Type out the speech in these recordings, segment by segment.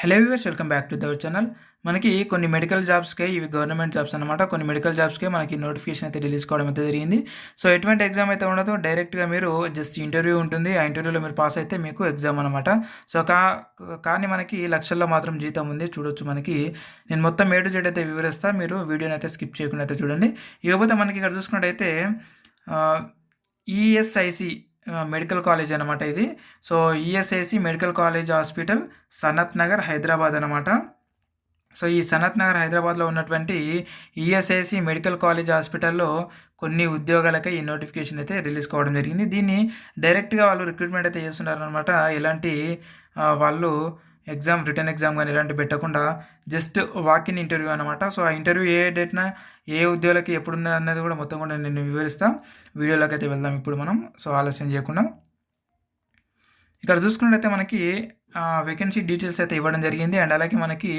Hello viewers, welcome back to our channel. మనకి కొన్ని medical జాబ్స్‌కే ఇవి గవర్నమెంట్ జాబ్స్ అనమాట. కొన్ని మెడికల్ జాబ్స్‌కే మనకి నోటిఫికేషన్ అయితే రిలీజ్ కావడం అయితే జరిగింది. సో ఎటువంటి ఎగ్జామ్ అయితే ఉండదు. డైరెక్ట్‌గా మీరు జస్ట్ ఇంటర్వ్యూ ఉంటుంది. ఆ ఇంటర్వ్యూలో మీరు పాస్ అయితే మీకు ఎగ్జామ్ అనమాట. సో కానీ మనకి లక్షల్లో మాత్రం జీతం ఉంది. చూడొచ్చు మనకి. నేను మొత్తం ఏ టు జెడ్ అయితే వివరిస్తా. మీరు వీడియోని అయితే స్కిప్ చేయకుండా అయితే చూడండి. ఇకపోతే మనకి ఇక్కడ చూసుకున్నట్టయితే ఆహ్, ఈఎస్ఐసి మెడికల్ కాలేజ్ అనమాట ఇది. So ESIC medical college hospital, Sanath Nagar, Hyderabad అనమాట. సో ఈ సనత్ నగర్ హైదరాబాద్లో ఉన్నటువంటి ఈఎస్ఐసి మెడికల్ కాలేజ్ హాస్పిటల్లో కొన్ని ఉద్యోగాలకే ఈ నోటిఫికేషన్ అయితే రిలీజ్ కావడం జరిగింది. దీన్ని డైరెక్ట్గా వాళ్ళు రిక్రూట్మెంట్ అయితే చేస్తున్నారనమాట. ఎలాంటి వాళ్ళు రిటర్న్ ఎగ్జామ్ కానీ ఇలాంటివి పెట్టకుండా జస్ట్ వాకిన్ ఇంటర్వ్యూ అనమాట. సో ఆ ఇంటర్వ్యూ ఏ డేట్న ఏ ఉద్యోగాలకి ఎప్పుడున్న అన్నది కూడా మొత్తం కూడా నేను వివరిస్తాను. వీడియోలోకి అయితే వెళ్దాం ఇప్పుడు మనం. సో ఆలస్యం చేయకుండా ఇక్కడ చూసుకున్నట్టయితే మనకి వేకెన్సీ డీటెయిల్స్ అయితే ఇవ్వడం జరిగింది. అండ్ అలాగే మనకి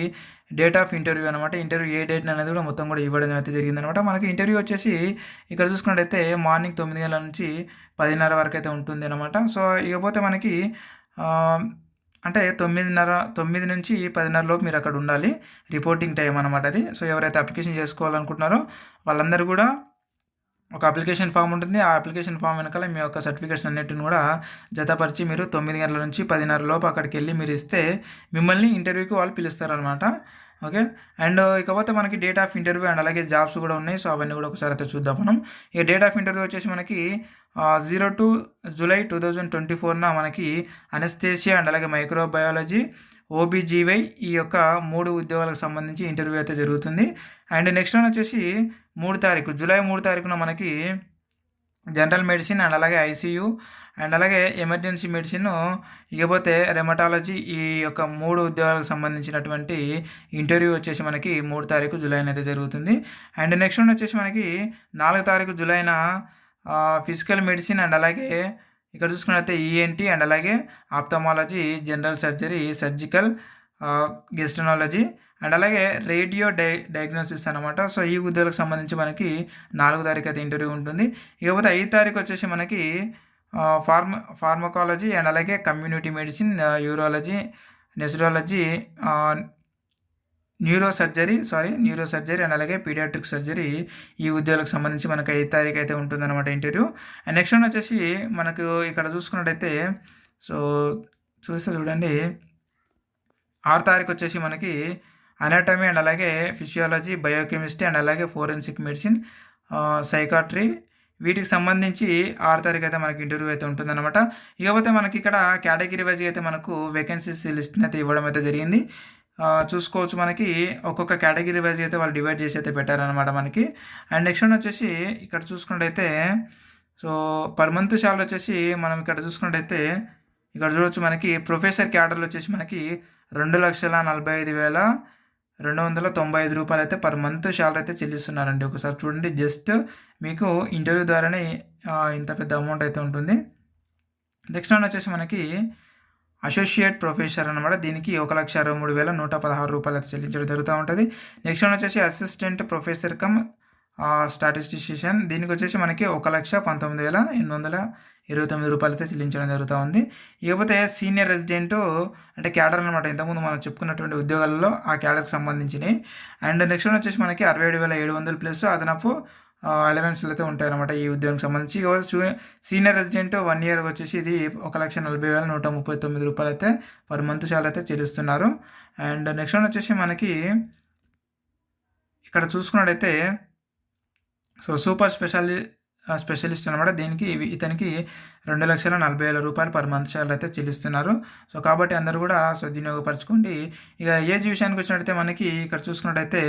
డేట్ ఆఫ్ ఇంటర్వ్యూ అనమాట. ఇంటర్వ్యూ ఏ డేట్ అనేది కూడా మొత్తం కూడా ఇవ్వడం అయితే జరిగింది అనమాట. మనకి ఇంటర్వ్యూ వచ్చేసి ఇక్కడ చూసుకున్నట్టయితే మార్నింగ్ 9 గంటల నుంచి 10:30 వరకు అయితే ఉంటుంది అనమాట. సో ఇకపోతే మనకి అంటే 9 నుంచి 10:30 లోపు మీరు అక్కడ ఉండాలి. రిపోర్టింగ్ టైం అనమాట అది. సో ఎవరైతే అప్లికేషన్ చేసుకోవాలనుకుంటున్నారో వాళ్ళందరూ కూడా ఒక అప్లికేషన్ ఫామ్ ఉంటుంది. ఆ అప్లికేషన్ ఫామ్ వెనకాల మీ యొక్క సర్టిఫికేట్స్ అన్నిటిని కూడా జతపరిచి మీరు 9 గంటల నుంచి 10:30 లోపు అక్కడికి వెళ్ళి మీరు ఇస్తే మిమ్మల్ని ఇంటర్వ్యూకి వాళ్ళు పిలుస్తారనమాట. ఓకే. అండ్ ఇకపోతే మనకి డేట్ ఆఫ్ ఇంటర్వ్యూ అండ్ అలాగే జాబ్స్ కూడా ఉన్నాయి. సో అవన్నీ కూడా ఒకసారి అయితే చూద్దాం మనం. ఈ డేట్ ఆఫ్ ఇంటర్వ్యూ వచ్చేసి మనకి 02 జూలై 2024 మనకి అనస్థేసియా అండ్ అలాగే మైక్రోబయాలజీ, ఓబీజీవై ఈ యొక్క 3 ఉద్యోగాలకు సంబంధించి ఇంటర్వ్యూ అయితే జరుగుతుంది. అండ్ నెక్స్ట్ వన్ వచ్చేసి జూలై 3 తారీఖున మనకి జనరల్ మెడిసిన్ అండ్ అలాగే ఐసీయూ అండ్ అలాగే ఎమర్జెన్సీ మెడిసిన్, ఇకపోతే రెమటాలజీ ఈ యొక్క 3 ఉద్యోగాలకు సంబంధించినటువంటి ఇంటర్వ్యూ వచ్చేసి మనకి 3 తారీఖు జూలైన అయితే జరుగుతుంది. అండ్ నెక్స్ట్ వన్ వచ్చేసి మనకి 4 తారీఖు జూలైన ఫిజికల్ మెడిసిన్ అండ్ అలాగే ఇక్కడ చూసుకున్నట్లయితే ఈఎన్టీ అండ్ అలాగే ophthalmology, general surgery, surgical, gastrology and అలాగే రేడియో డయాగ్నోసిస్ అనమాట. సో ఈ ఉద్యోగాలకు సంబంధించి మనకి 4 తారీఖు అయితే ఇంటర్వ్యూ ఉంటుంది. ఇకపోతే 5 తారీఖు వచ్చేసి మనకి ఫార్మకాలజీ అండ్ అలాగే community medicine, urology, nephrology, neuro surgery and అలాగే పీడియాట్రిక్ సర్జరీ ఈ ఉద్యోగాలకు సంబంధించి మనకు 5 తారీఖు అయితే ఉంటుందన్నమాట ఇంటర్వ్యూ. అండ్ నెక్స్ట్ వన్ వచ్చేసి మనకు ఇక్కడ చూసుకున్నట్టయితే చూడండి 6 తారీఖు వచ్చేసి మనకి అనాటమీ అండ్ అలాగే ఫిజియాలజీ, బయోకెమిస్ట్రీ అండ్ అలాగే ఫోరెన్సిక్ మెడిసిన్, సైకాట్రీ వీటికి సంబంధించి 6 తారీఖు అయితే మనకి ఇంటర్వ్యూ అయితే ఉంటుందన్నమాట. ఇకపోతే మనకి ఇక్కడ కేటగిరీ వైజ్ అయితే మనకు వేకెన్సీస్ లిస్ట్ని అయితే ఇవ్వడం అయితే జరిగింది. చూసుకోవచ్చు మనకి ఒక్కొక్క కేటగిరీ వైజ్ అయితే వాళ్ళు డివైడ్ చేసి అయితే పెట్టారనమాట మనకి. అండ్ నెక్స్ట్ వన్ వచ్చేసి ఇక్కడ చూసుకున్నట్టయితే సో పర్ మంత్ శాలరీ వచ్చేసి మనం ఇక్కడ చూసుకున్నట్టయితే ఇక్కడ చూడవచ్చు మనకి ప్రొఫెసర్ క్యాడర్లు వచ్చేసి మనకి 2,45,295 రూపాయలు అయితే పర్ మంత్ శాలరీ అయితే చెల్లిస్తున్నారండి. ఒకసారి చూడండి, జస్ట్ మీకు ఇంటర్వ్యూ ద్వారానే ఇంత పెద్ద అమౌంట్ అయితే ఉంటుంది. నెక్స్ట్ వన్ వచ్చేసి మనకి అసోసియేట్ ప్రొఫెసర్ అనమాట. దీనికి 1,63,116 రూపాయలు అయితే చెల్లించడం జరుగుతూ ఉంటుంది. నెక్స్ట్ వన్ వచ్చేసి అసిస్టెంట్ ప్రొఫెసర్ కమ్ స్టాటిస్టిషియన్. దీనికి వచ్చేసి మనకి 1,19,829 రూపాయలు అయితే చెల్లించడం జరుగుతూ ఉంది. ఇకపోతే సీనియర్ రెసిడెంట్ అంటే క్యాడర్ అనమాట. ఇంతకుముందు మనం చెప్పుకున్నటువంటి ఉద్యోగాలలో ఆ క్యాడర్కి సంబంధించినవి. అండ్ నెక్స్ట్ వన్ వచ్చేసి మనకి 67,700 ప్లస్ అదనపు అలవెన్స్లు అయితే ఉంటాయన్నమాట ఈ ఉద్యోగానికి సంబంధించి. సీనియర్ రెసిడెంట్ 1 ఇయర్ వచ్చేసి ఇది 1,40,139 రూపాయలు అయితే పర్ మంత్ శాలరీ అయితే చెల్లిస్తున్నారు. అండ్ నెక్స్ట్ వన్ వచ్చేసి మనకి ఇక్కడ చూసుకున్నట్టయితే సో సూపర్ స్పెషలిస్ట్ అనమాట. దీనికి ఇతనికి 2,40,000 రూపాయలు పర్ మంత్ శాలరీ అయితే చెల్లిస్తున్నారు. సో కాబట్టి అందరూ కూడా వినియోగపరచుకోండి. ఇక ఏజ్ విషయానికి వచ్చినట్టయితే మనకి ఇక్కడ చూసుకున్నట్టయితే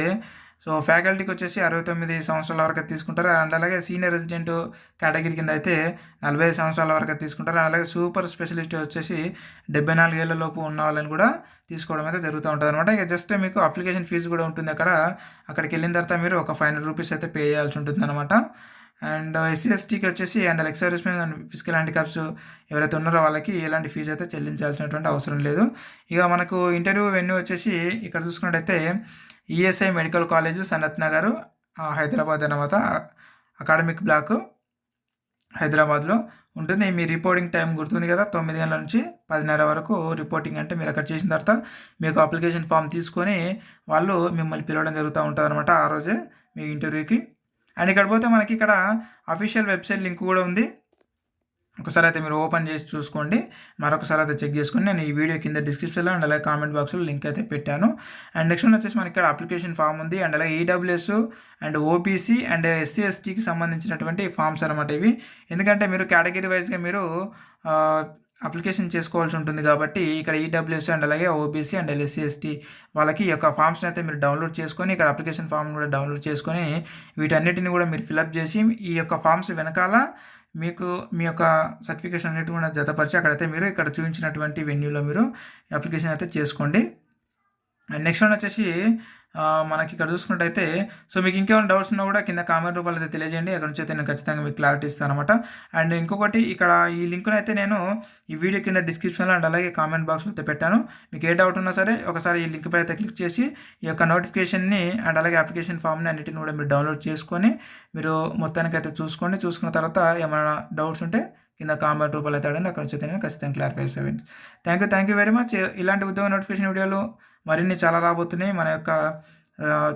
సో ఫ్యాకల్టీకి వచ్చేసి 69 సంవత్సరాల వరకు తీసుకుంటారు. అండ్ అలాగే సీనియర్ రెసిడెంట్ కేటగిరీ కింద అయితే 45 సంవత్సరాల వరకు తీసుకుంటారు. అలాగే సూపర్ స్పెషలిస్ట్ వచ్చేసి 74 ఏళ్ల లోపు ఉన్న వాళ్ళని కూడా తీసుకోవడం అయితే జరుగుతూ ఉంటుంది అనమాట. ఇక జస్ట్ మీకు అప్లికేషన్ ఫీజు కూడా ఉంటుంది. అక్కడికి వెళ్ళిన తర్వాత మీరు ఒక 500 రూపీస్ అయితే పే చేయాల్సి ఉంటుంది అనమాట. అండ్ ఎస్సీ ఎస్టీకి వచ్చేసి and ex-service and physical handicaps ఎవరైతే ఉన్నారో వాళ్ళకి ఎలాంటి ఫీజు అయితే చెల్లించాల్సినటువంటి అవసరం లేదు. ఇక మనకు ఇంటర్వ్యూ వెన్యూ వచ్చేసి ఇక్కడ చూసుకున్నట్టయితే ESI medical college, Sanath Nagar, Hyderabad అనమాట. అకాడమిక్ బ్లాక్ హైదరాబాద్లో ఉంటుంది. మీ రిపోర్టింగ్ టైం గుర్తుంది కదా, 9 గంటల నుంచి 10:30 వరకు రిపోర్టింగ్. అంటే మీరు అక్కడ చేసిన తర్వాత మీకు అప్లికేషన్ ఫామ్ తీసుకొని వాళ్ళు మిమ్మల్ని పిలవడం జరుగుతూ ఉంటుంది అనమాట ఆ రోజే మీ ఇంటర్వ్యూకి. అండ్ ఇక్కడ పోతే మనకి ఇక్కడ అఫీషియల్ వెబ్సైట్ లింక్ కూడా ఉంది. ఒకసారి అయితే మీరు ఓపెన్ చేసి చూసుకోండి, మరొకసారి అయితే చెక్ చేసుకోండి. నేను ఈ వీడియో కింద డిస్క్రిప్షన్లో అండ్ అలాగే కామెంట్ బాక్స్లో లింక్ అయితే పెట్టాను. అండ్ నెక్స్ట్ వచ్చేసి మనకి ఇక్కడ అప్లికేషన్ ఫామ్ ఉంది. అండ్ అలాగే EWS and OBC and SC ఎస్టీకి సంబంధించినటువంటి ఫామ్స్ అనమాట ఇవి. ఎందుకంటే మీరు కేటగిరీ వైజ్గా మీరు అప్లికేషన్ చేసుకోవాల్సి ఉంటుంది కాబట్టి ఇక్కడ ఈడబ్ల్యూఎస్ అండ్ అలాగే ఓబీసీ అండ్ ఎస్సీ ఎస్టీ వాళ్ళకి ఈ యొక్క ఫామ్స్ని అయితే మీరు డౌన్లోడ్ చేసుకొని ఇక్కడ అప్లికేషన్ ఫామ్ కూడా డౌన్లోడ్ చేసుకొని వీటన్నిటిని కూడా మీరు ఫిలప్ చేసి ఈ యొక్క ఫామ్స్ వెనకాల మీకు మీ యొక్క సర్టిఫికేషన్ అన్నిటి కూడా జతపరిచి అక్కడైతే మీరు ఇక్కడ చూపించినటువంటి వెన్యూలో మీరు అప్లికేషన్ అయితే చేసుకోండి. అండ్ నెక్స్ట్ వన్ వచ్చేసి మనకి ఇక్కడ చూసుకున్నట్టయితే, సో మీకు ఇంకేమైనా డౌట్స్ ఉన్నా కూడా కింద కామెంట్ రూపాయలు అయితే తెలియజేయండి. అక్కడ నుంచి అయితే నేను ఖచ్చితంగా మీకు క్లారిటీ ఇస్తాను అనమాట. అండ్ ఇంకొకటి ఇక్కడ ఈ లింక్ను అయితే నేను ఈ వీడియో కింద డిస్క్రిప్షన్లో అండ్ అలాగే కామెంట్ బాక్స్లో అయితే పెట్టాను. మీకు ఏ డౌట్ ఉన్నా సరే ఒకసారి ఈ లింక్పై అయితే క్లిక్ చేసి ఈ యొక్క నోటిఫికేషన్ని అండ్ అలాగే అప్లికేషన్ ఫామ్ని అన్నిటిని కూడా మీరు డౌన్లోడ్ చేసుకొని మీరు మొత్తానికి అయితే చూసుకోండి. చూసుకున్న తర్వాత ఏమైనా డౌట్స్ ఉంటే కింద కామెంట్ రూపాయలు అయితే అడగండి. అక్కడ నుంచి అయితే నేను ఖచ్చితంగా క్లారిఫై చేస్తాను. Thank you very much. ఇలాంటి ఉద్యోగ నోటిఫికేషన్ వీడియోలు మరిన్ని చాలా రాబోతున్నాయి మన యొక్క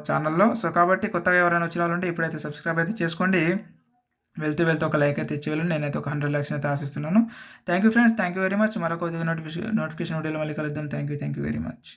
ఛానల్లో. సో కాబట్టి కొత్తగా ఎవరైనా వచ్చిన వాళ్ళు ఉంటే ఇప్పుడైతే సబ్స్క్రైబ్ అయితే చేసుకోండి. వెళ్తూ ఒక లైక్ అయితే ఇచ్చేయాలి. నేనైతే ఒక 100 లైక్స్ అయితే ఆశిస్తున్నాను. Thank you friends, thank you very much. మరొక నోటిఫికేషన్ వీడియోలో మళ్ళీ కలుద్దాం. Thank you very much.